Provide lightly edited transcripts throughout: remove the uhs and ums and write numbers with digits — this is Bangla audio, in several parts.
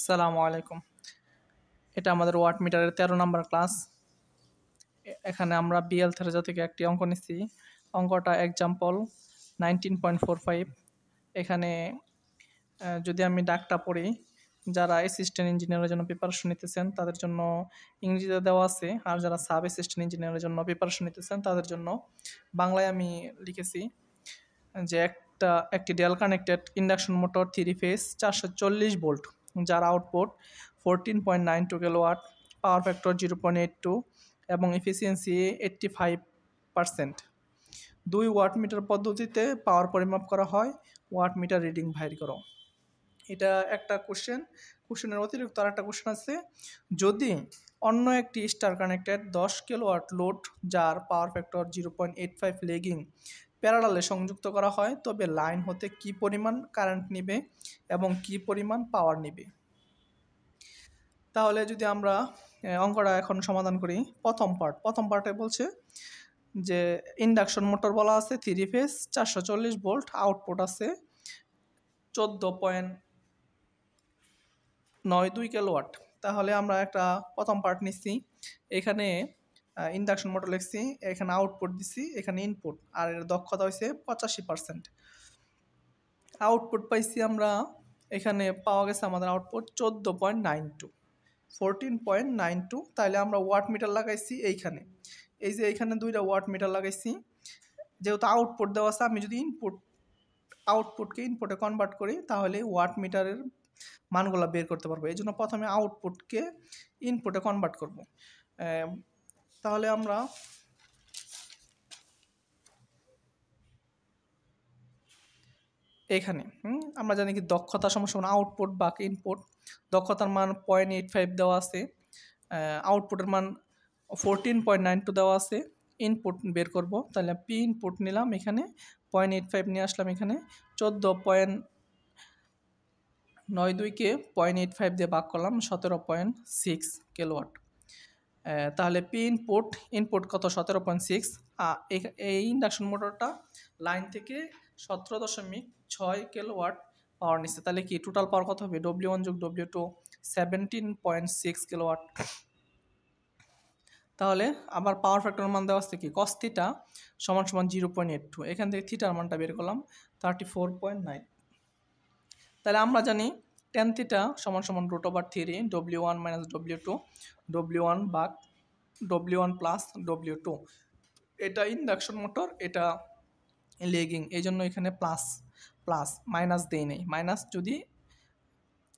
আসসালামু আলাইকুম। এটা আমাদের ওয়াট মিটারের ১৩ নাম্বার ক্লাস। এখানে আমরা বিএল থেরাজা থেকে একটি অঙ্ক নিচ্ছি। অঙ্কটা এক্সাম্পল 19.45। এখানে যদি আমি ডাকটা পড়ি, যারা অ্যাসিস্ট্যান্ট ইঞ্জিনিয়ারের জন্য প্রিপারেশন নিতেছেন তাদের জন্য ইংরেজিতে দেওয়া আছে, আর যারা সাব অ্যাসিস্ট্যান্ট ইঞ্জিনিয়ারের জন্য প্রিপারেশন নিতেছেন তাদের জন্য বাংলায় আমি লিখেছি যে একটি delta connected induction motor 3 phase 440 volt, যার আউটপুট 14.92 কিলোওয়াট, পাওয়ার ফ্যাক্টর 0.82 এবং এফিসিয়েন্সি 85%। 2 ওয়াট মিটার পদ্ধতিতে পাওয়ার পরিমাপ করা হয়। ওয়াট মিটার রিডিং বাইর করো। এটা একটা কোশ্চেনের অতিরিক্ত আর একটা কোশ্চেন আছে, যদি অন্য একটি স্টার কানেক্টেড 10 কিলোওয়াট লোড যার পাওয়ার ফ্যাক্টর 0.85 লেগিং প্যারালালে সংযুক্ত করা হয়, তবে লাইন হতে কি পরিমাণ কারেন্ট নিবে এবং কি পরিমাণ পাওয়ার নিবে। তাহলে যদি আমরা অঙ্কটা এখন সমাধান করি, প্রথম পার্টে বলছে যে ইন্ডাকশন মোটর বলা আছে 3 ফেজ 440 ভোল্ট, আউটপুট আছে 14.92 কিলোওয়াট। তাহলে আমরা একটা প্রথম পার্ট নিচ্ছি, এখানে ইন্ডাকশন মোটর লিখছি, এখানে আউটপুট দিছি, এখানে ইনপুট, আর এর দক্ষতা হয়েছে 85%। আউটপুট পাইছি আমরা, এখানে পাওয়া গেছে আমাদের আউটপুট 14.92। তাহলে আমরা ওয়াট মিটার লাগাইছি এইখানে, এই যে এইখানে 2টা ওয়াট মিটার লাগাইছি। যেহেতু আউটপুট দেওয়া আছে, আমি যদি আউটপুটকে ইনপুটে কনভার্ট করি তাহলে ওয়াট মিটারের মানগুলো বের করতে পারবো। এই জন্য প্রথমে আউটপুটকে ইনপুটে কনভার্ট করব। তাহলে আমরা এখানে আমরা জানি কি দক্ষতা সমান আউটপুট বা ইনপুট। দক্ষতার মান 0.85 দেওয়া আছে, আউটপুটের মান 14.92 দেওয়া আছে। ইনপুট বের করব, তাহলে পি ইনপুট নিলাম, এখানে 0.85 নিয়ে আসলাম, এখানে 14.92কে 0.85 দিয়ে ভাগ করলাম, 17.6 কিলোওয়াট। তাহলে পি ইনপুট কত, 17.6। এই ইন্ডাকশন মোটরটা লাইন থেকে 17.6 কিলোওয়াট পাওয়ার নিচ্ছে। তাহলে কি টোটাল পাওয়ার কত হবে, W1 যোগ W2 17.6 কিলোওয়াট। তাহলে আবার পাওয়ার ফ্যাক্টর মান দেওয়া আছে কি, cos থিটা সমান 0.82। এখান থেকে থিটার মানটা বের করলাম 34.9। তাহলে আমরা জানি tan থিটা সমান √3 W1 মাইনাস W2, W1 ভাগ W1 প্লাস W2। এটা ইন্ডাকশন মোটর, এটা লেগিং, এই জন্য এখানে প্লাস মাইনাস দেই নেই। মাইনাস যদি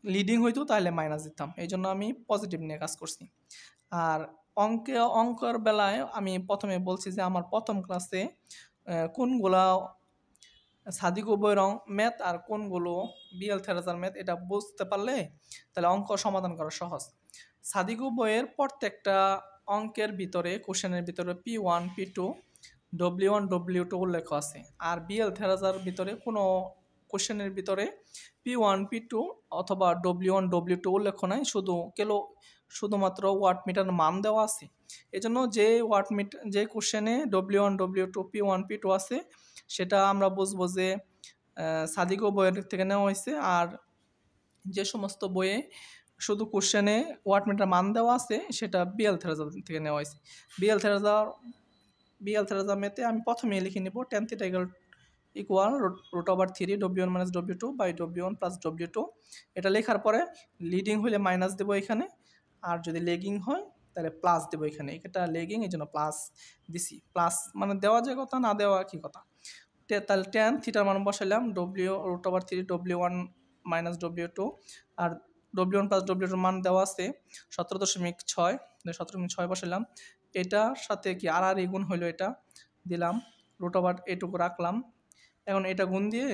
লিডিং হইতো তাহলে মাইনাস দিতাম, এই জন্য আমি পজিটিভ নিয়ে কাজ করছি। আর অঙ্কের বেলায় আমি প্রথমে বলছি যে আমার প্রথম ক্লাসে কোনগুলা সাদিকো বইয়ের ম্যাথ আর কোনগুলো বিএল থেরাজার ম্যাথ, এটা বুঝতে পারলে তাহলে অঙ্ক সমাধান করা সহজ। সাদিকো বইয়ের প্রত্যেকটা অঙ্কের ভিতরে, কোশ্চেনের ভিতরে P1 P2 W1 W2 উল্লেখ আছে, আর বিএল থেরাজার ভিতরে কোনো কোশ্চেনের ভিতরে P1 P2 অথবা W1 W2 উল্লেখ নাই, শুধুমাত্র ওয়াট মিটার মান দেওয়া আছে। এজন্য যে কোশ্চেনে W1 W2 P1 P2 আছে সেটা আমরা বুঝবো যে সাদিকো বইয়ের থেকে নেওয়া হয়েছে। আর যে সমস্ত বইয়ে শুধু কোশ্চেনে ওয়াট মিটার মান দেওয়া আছে সেটা বিএল থেরাজা থেকে নেওয়া হয়েছে। বিএল থেরাজা মেতে আমি প্রথমে লিখে নিব tan theta equal √3 W1 minus W2 by W1 plus W2। এটা লেখার পরে লিডিং হলে মাইনাস দেবো এখানে, আর যদি লেগিং হয় তাহলে প্লাস দেবো এখানে। এটা লেগিং, এই জন্য প্লাস দিছি। প্লাস মানে দেওয়া যে কথা, না দেওয়া কি কথা। তাহলে tan থিটার মান বসাইলাম √3 W1 মাইনাস W2, আর W1 প্লাস W2 মান দেওয়া আছে 17.6, 17.6 বসাইলাম। এটার সাথে কি আর গুণ হইলো, এটা দিলাম, এটুকু রাখলাম। এখন এটা গুণ দিয়ে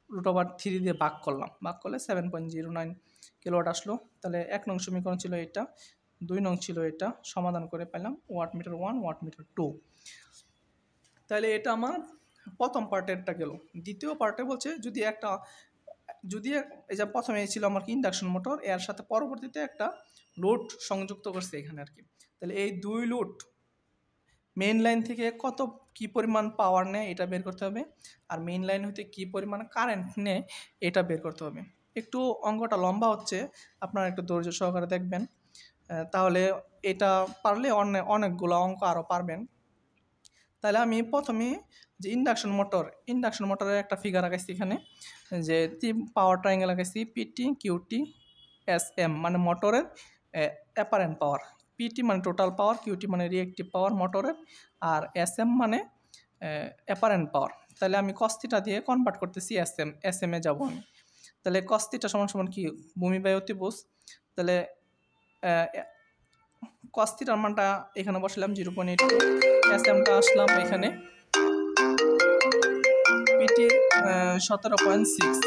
√3 দিয়ে ভাগ করলে 7.09 কিলোওয়াট আসলো। তাহলে 1 নং সমীকরণ ছিল এটা, 2 নং ছিল এটা, সমাধান করে পেলাম ওয়াট মিটার 1 ওয়াট মিটার 2। তাহলে এটা আমার প্রথম পার্টেরটা গেল। দ্বিতীয় পার্টে বলছে যদি এই যে প্রথমে ছিল আমার কি ইন্ডাকশন মোটর, এর সাথে পরবর্তীতে একটা লোড সংযুক্ত করছে এখানে আর কি। তাহলে এই 2 লোড মেইন লাইন থেকে কি পরিমাণ পাওয়ার নেয় এটা বের করতে হবে, আর মেইন লাইন হতে কি পরিমাণ কারেন্ট নেয় এটা বের করতে হবে। একটু অঙ্কটা লম্বা হচ্ছে, আপনারা একটু ধৈর্য সহকারে দেখবেন, তাহলে এটা পারলে অনেকগুলো অঙ্ক আরও পারবেন। তাহলে আমি প্রথমে যে ইন্ডাকশন মোটরের একটা ফিগার আঁকাইছি এখানে, যে পাওয়ার ট্রায়াঙ্গেল আঁকাইছি পিটি কিউটি এস এম, মানে মোটরের অ্যাপারেন্ট পাওয়ার। পিটি মানে টোটাল পাওয়ার, কিউটি মানে রিয়েক্টিভ পাওয়ার মোটরের, আর এস এম মানে অ্যাপারেন্ট পাওয়ার। তাহলে আমি কস্তিটা দিয়ে কনভার্ট করতেছি এস এম এ যাবো আমি। তাহলে কস্তিটা সমান সমান কি, ভূমি বাই অতিভুজ। তাহলে কস্তিটার মানটা এখানে বসালাম 0.82, এস এমটা আসলাম এখানে পিটি 17.6,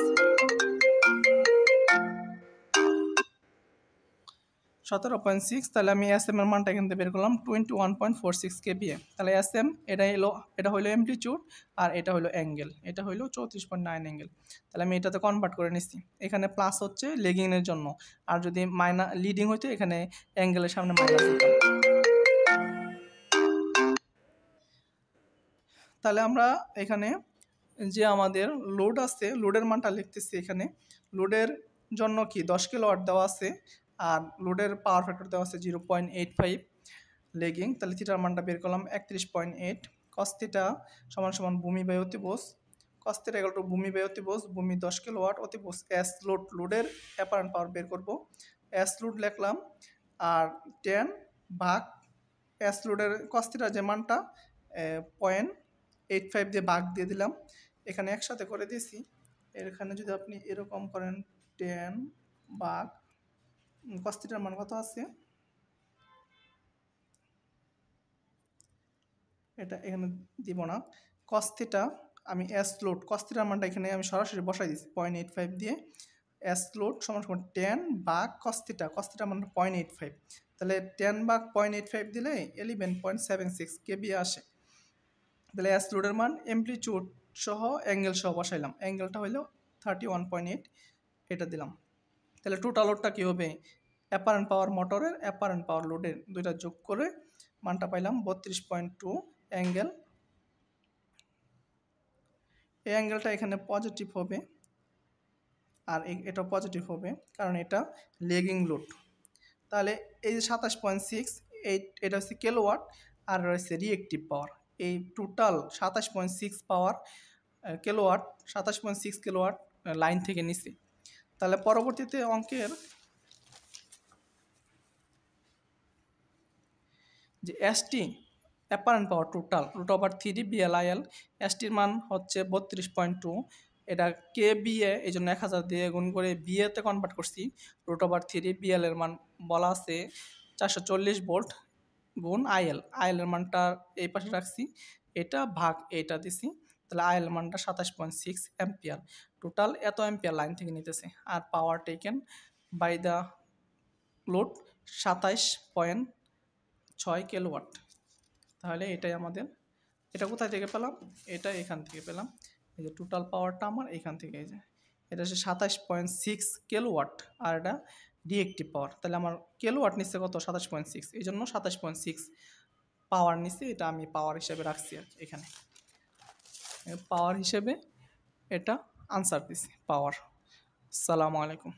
17.6। তাহলে আমি এস এম এর মানটা এখান থেকে বের করলাম 21.46 কেবিএ। তাহলে এস এম এটা হইলো অ্যামপ্লিটিউড, আর এটা হইলো অ্যাঙ্গেল, এটা হইলো 34.9 অ্যাঙ্গেল। তাহলে আমি এটাতে কনভার্ট করে নিচ্ছি। এখানে প্লাস হচ্ছে লেগিংয়ের জন্য, আর যদি লিডিং হইতো এখানে অ্যাঙ্গেলের সামনে মাইনাস দিতাম। তাহলে আমরা এখানে যে আমাদের লোড আছে, লোডের মানটা লিখতেছি এখানে। লোডের জন্য কি 10 কিলোওয়াট দেওয়া আছে, আর লোডের পাওয়ার ফ্যাক্টর দেওয়া আছে 0.85 লেগিং। তাহলে থিটার মানটা বের করলাম 31.8। কস থিটা সমান সমান ভূমি বাই অতিভুজ, কস থিটা ইকুয়াল টু ভূমি বাই অতিভুজ, ভূমি 10 কিলোওয়াট, অতিভুজ এস লোড, লোডের অ্যাপারেন্ট পাওয়ার বের করব। এস লোড লিখলাম, আর 10 ভাগ এস লোডের কস থিটার যে মানটা 0.85 দিয়ে ভাগ দিয়ে দিলাম, এখানে একসাথে করে দিয়েছি। এখানে যদি আপনি এরকম করেন 10 ভাগ কস থিটার মান কত আছে, এটা এখানে দিব না, কস থিটা আমি এস লোড, কস থিটার মানটা এখানে আমি সরাসরি বসাই দিচ্ছি 0.85 দিয়ে। এস লোড সমান সমান 10 ভাগ কস থিটা মানে 0.85। তাহলে 10 ভাগ 0.85 দিলে 11.76 কেবি আসে। তাহলে এস লোডের মান অ্যামপ্লিটিউড সহ অ্যাঙ্গেল সহ বসাইলাম, অ্যাঙ্গেলটা হইলো 31.8, এটা দিলাম। তাহলে টোটাল লোডটা কী হবে, অ্যাপারেন্ট পাওয়ার মোটরের অ্যাপারেন্ট পাওয়ার লোডের দুইটা যোগ করে মানটা পাইলাম 32.2 অ্যাঙ্গেল। এই অ্যাঙ্গেলটা এখানে পজিটিভ হবে, আর এটা পজিটিভ হবে কারণ এটা লেগিং লোড। তাহলে এই যে 27.6, এটা হচ্ছে কিলোওয়াট, আর রয়েছে রিয়েক্টিভ পাওয়ার। এই টোটাল 27.6 পাওয়ার কিলোওয়াট, 27.6 কিলোওয়াট লাইন থেকে নিছি। তাহলে পরবর্তীতে অঙ্কের যে ST apparent power total √3 BLIL, এসটির মান হচ্ছে 32.2, এটা কে বিএ, এই জন্য 1000 দিয়ে গুণ করে বিএতে কনভার্ট করছি। √3 BL এর মান বলা আছে 440 ভোল্ট গুণ আইএল এর মানটা এই পাশে রাখছি, এটা ভাগ এটা দিছি। তাহলে আইএল মানটা 27.6 অ্যাম্পিয়ার। টোটাল এত অ্যাম্পিয়ার লাইন থেকে নিতেছে, আর power taken by the load 27.6 kilowatt. তাহলে এটাই আমাদের, এটা কোথায় থেকে পেলাম, এটা এখান থেকে পেলাম। এই যে টোটাল পাওয়ারটা আমার এখান থেকে, এই যে এটা হচ্ছে 27.6 কিলোওয়াট, আর এটা রিয়েক্টিভ পাওয়ার। তাহলে আমার কিলোওয়াট নিচ্ছে কত, 27.6, এই জন্য 27.6 পাওয়ার নিচ্ছে, এটা আমি পাওয়ার হিসেবে রাখছি আর কি। এখানে পাওয়ার হিসেবে এটা আনসার দিছি পাওয়ার। আসসালামু আলাইকুম।